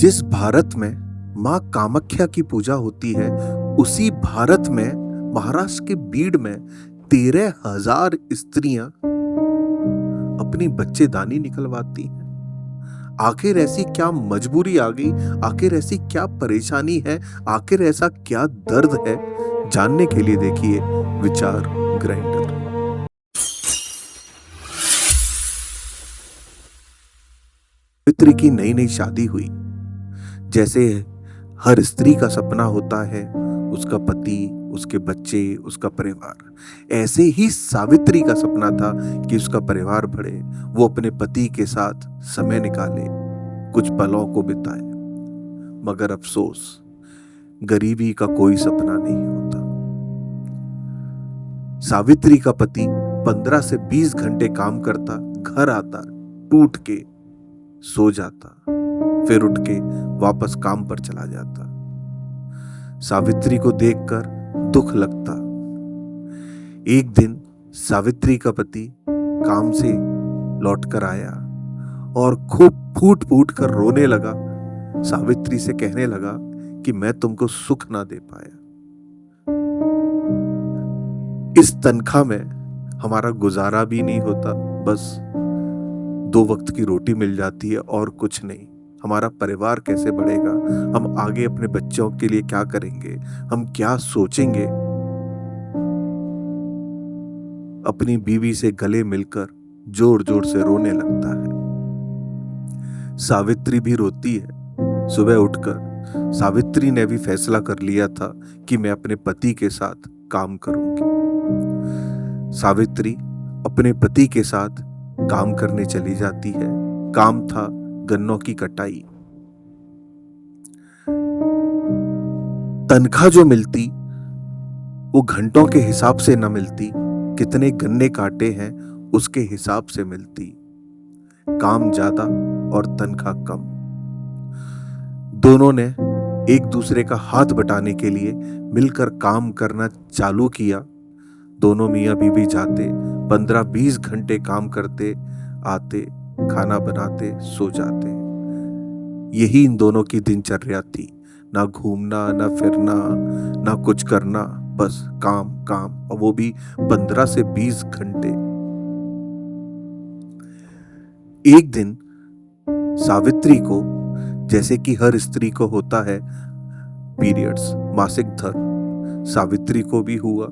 जिस भारत में माँ कामाख्या की पूजा होती है, उसी भारत में महाराष्ट्र के बीड़ में 13,000 स्त्रियां अपनी बच्चेदानी निकलवाती हैं। आखिर ऐसी क्या मजबूरी आ गई? आखिर ऐसी क्या परेशानी है? आखिर ऐसा क्या दर्द है? जानने के लिए देखिए विचार ग्राइंडर। सावित्री की नई नई शादी हुई। जैसे हर स्त्री का सपना होता है, उसका पति, उसके बच्चे, उसका परिवार, ऐसे ही सावित्री का सपना था कि उसका परिवार बढ़े, वो अपने पति के साथ समय निकाले, कुछ पलों को बिताए। मगर अफसोस, गरीबी का कोई सपना नहीं होता। सावित्री का पति 15 से 20 घंटे काम करता, घर आता, टूट के सो जाता, फिर उठ के वापस काम पर चला जाता। सावित्री को देखकर दुख लगता। एक दिन सावित्री का पति काम से लौटकर आया और खूब फूट फूट कर रोने लगा। सावित्री से कहने लगा कि मैं तुमको सुख ना दे पाया। इस तनख्वाह में हमारा गुजारा भी नहीं होता, बस 2 वक्त की रोटी मिल जाती है और कुछ नहीं। हमारा परिवार कैसे बढ़ेगा? हम आगे अपने बच्चों के लिए क्या करेंगे? हम क्या सोचेंगे? अपनी बीवी से गले मिलकर जोर जोर से रोने लगता है। सावित्री भी रोती है। सुबह उठकर सावित्री ने भी फैसला कर लिया था कि मैं अपने पति के साथ काम करूंगी। सावित्री अपने पति के साथ काम करने चली जाती है। काम था गन्नों की कटाई। तनख्वाह जो मिलती वो घंटों के हिसाब से न मिलती, कितने गन्ने काटे हैं उसके हिसाब से मिलती। काम ज्यादा और तनख्वाह कम। दोनों ने एक दूसरे का हाथ बटाने के लिए मिलकर काम करना चालू किया। दोनों मियां बीवी जाते, 15-20 घंटे काम करते, आते, खाना बनाते, सो जाते। यही इन दोनों की दिनचर्या थी। ना घूमना, ना फिरना, ना कुछ करना, बस काम काम, और वो भी 15 से 20 घंटे। एक दिन सावित्री को, जैसे कि हर स्त्री को होता है, पीरियड्स, मासिक धर्म, सावित्री को भी हुआ।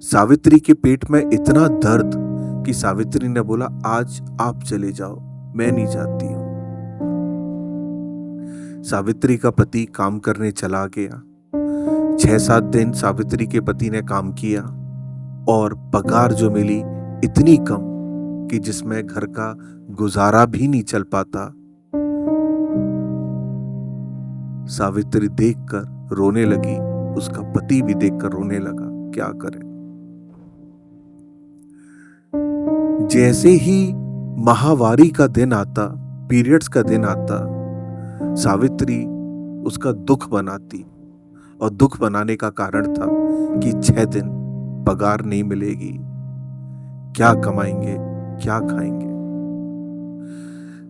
सावित्री के पेट में इतना दर्द कि सावित्री ने बोला, आज आप चले जाओ, मैं नहीं जाती हूं। सावित्री का पति काम करने चला गया। 6-7 दिन सावित्री के पति ने काम किया और पगार जो मिली इतनी कम कि जिसमें घर का गुजारा भी नहीं चल पाता। सावित्री देखकर रोने लगी, उसका पति भी देखकर रोने लगा। क्या करे? जैसे ही माहवारी का दिन आता, पीरियड्स का दिन आता, सावित्री उसका दुख बनाती। और दुख बनाने का कारण था कि 6 दिन पगार नहीं मिलेगी, क्या कमाएंगे, क्या खाएंगे।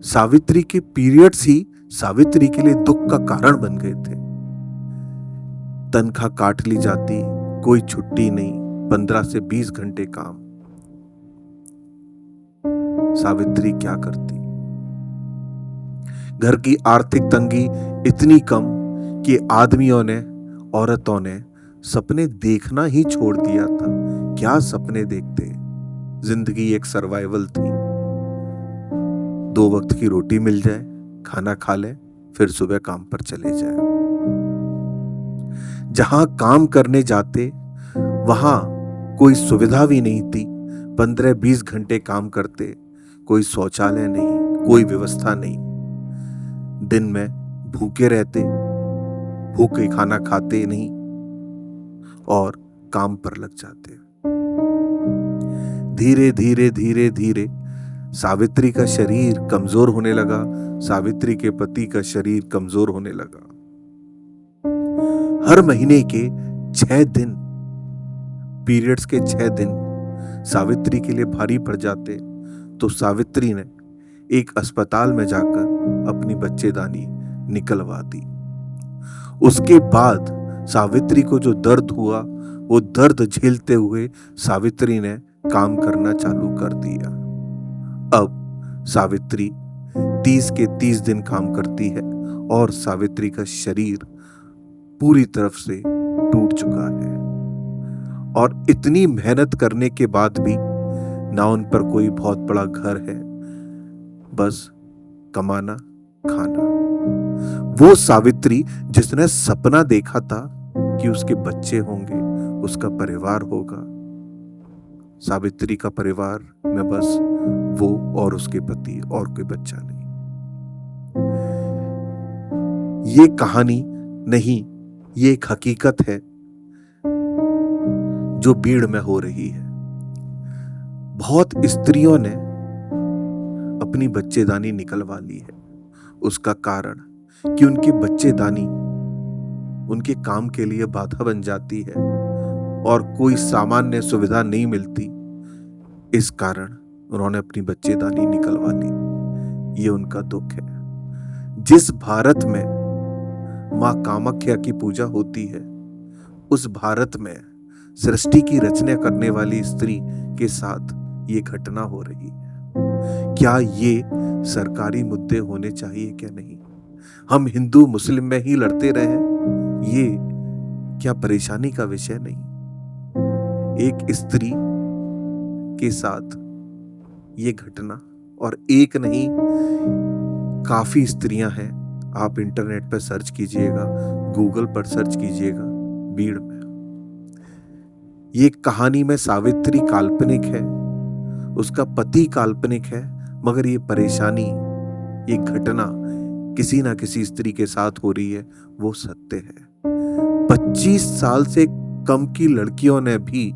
सावित्री के पीरियड्स ही सावित्री के लिए दुख का कारण बन गए थे। तनख्वाह काट ली जाती, कोई छुट्टी नहीं, 15 से 20 घंटे काम। सावित्री क्या करती? घर की आर्थिक तंगी इतनी कम कि आदमियों ने, औरतों ने सपने देखना ही छोड़ दिया था। क्या सपने देखते? जिंदगी एक सर्वाइवल थी। 2 वक्त की रोटी मिल जाए, खाना खा ले, फिर सुबह काम पर चले जाए। जहां काम करने जाते वहां कोई सुविधा भी नहीं थी। 15-20 घंटे काम करते, कोई शौचालय नहीं, कोई व्यवस्था नहीं। दिन में भूखे रहते, भूखे खाना खाते नहीं और काम पर लग जाते। धीरे धीरे धीरे धीरे सावित्री का शरीर कमजोर होने लगा। सावित्री के पति का शरीर कमजोर होने लगा। हर महीने के 6 दिन, पीरियड्स के 6 दिन सावित्री के लिए भारी पड़ जाते। तो सावित्री ने एक अस्पताल में जाकर अपनी बच्चेदानी निकलवा दी। उसके बाद सावित्री को जो दर्द हुआ, वो दर्द झेलते हुए सावित्री ने काम करना चालू कर दिया। अब सावित्री 30 के 30 दिन काम करती है और सावित्री का शरीर पूरी तरफ से टूट चुका है। और इतनी मेहनत करने के बाद भी ना उन पर कोई बहुत बड़ा घर है, बस कमाना खाना। वो सावित्री जिसने सपना देखा था कि उसके बच्चे होंगे, उसका परिवार होगा, सावित्री का परिवार में बस वो और उसके पति, और कोई बच्चा नहीं। ये कहानी नहीं, ये एक हकीकत है जो बीड़ में हो रही है। बहुत स्त्रियों ने अपनी बच्चेदानी निकलवा ली है। उसका कारण कि उनकी बच्चेदानी उनके काम के लिए बाधा बन जाती है और कोई सामान्य सुविधा नहीं मिलती। इस कारण उन्होंने अपनी बच्चेदानी निकलवा ली। ये उनका दुख है। जिस भारत में मां कामाख्या की पूजा होती है, उस भारत में सृष्टि की रचना करने वाली स्त्री के साथ ये घटना हो रही है। क्या ये सरकारी मुद्दे होने चाहिए क्या नहीं? हम हिंदू मुस्लिम में ही लड़ते रहे, ये क्या परेशानी का विषय नहीं? एक स्त्री के साथ ये घटना, और एक नहीं, काफी स्त्रियां हैं। आप इंटरनेट पर सर्च कीजिएगा, गूगल पर सर्च कीजिएगा, बीड़ में। ये कहानी में सावित्री काल्पनिक है, उसका पति काल्पनिक है, मगर ये परेशानी, ये घटना किसी ना किसी स्त्री के साथ हो रही है, वो सत्य है। 25 साल से कम की लड़कियों ने भी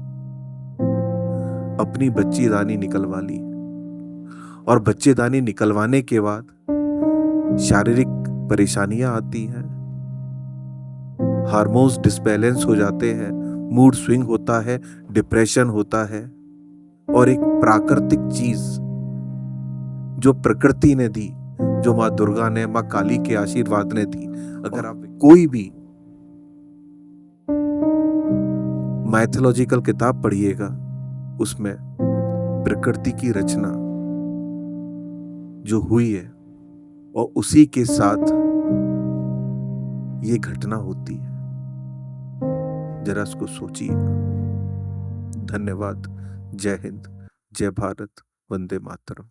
अपनी बच्चेदानी निकलवा ली, और बच्चेदानी निकलवाने के बाद शारीरिक परेशानियां आती हैं, हार्मोन्स डिसबैलेंस हो जाते हैं, मूड स्विंग होता है, डिप्रेशन होता है। और एक प्राकृतिक चीज जो प्रकृति ने दी, जो माँ दुर्गा ने, माँ काली के आशीर्वाद ने दी। अगर आप कोई भी माइथोलॉजिकल किताब पढ़िएगा, उसमें प्रकृति की रचना जो हुई है और उसी के साथ ये घटना होती है। जरा इसको सोचिए। धन्यवाद। जय हिंद, जय भारत, वंदे मातरम।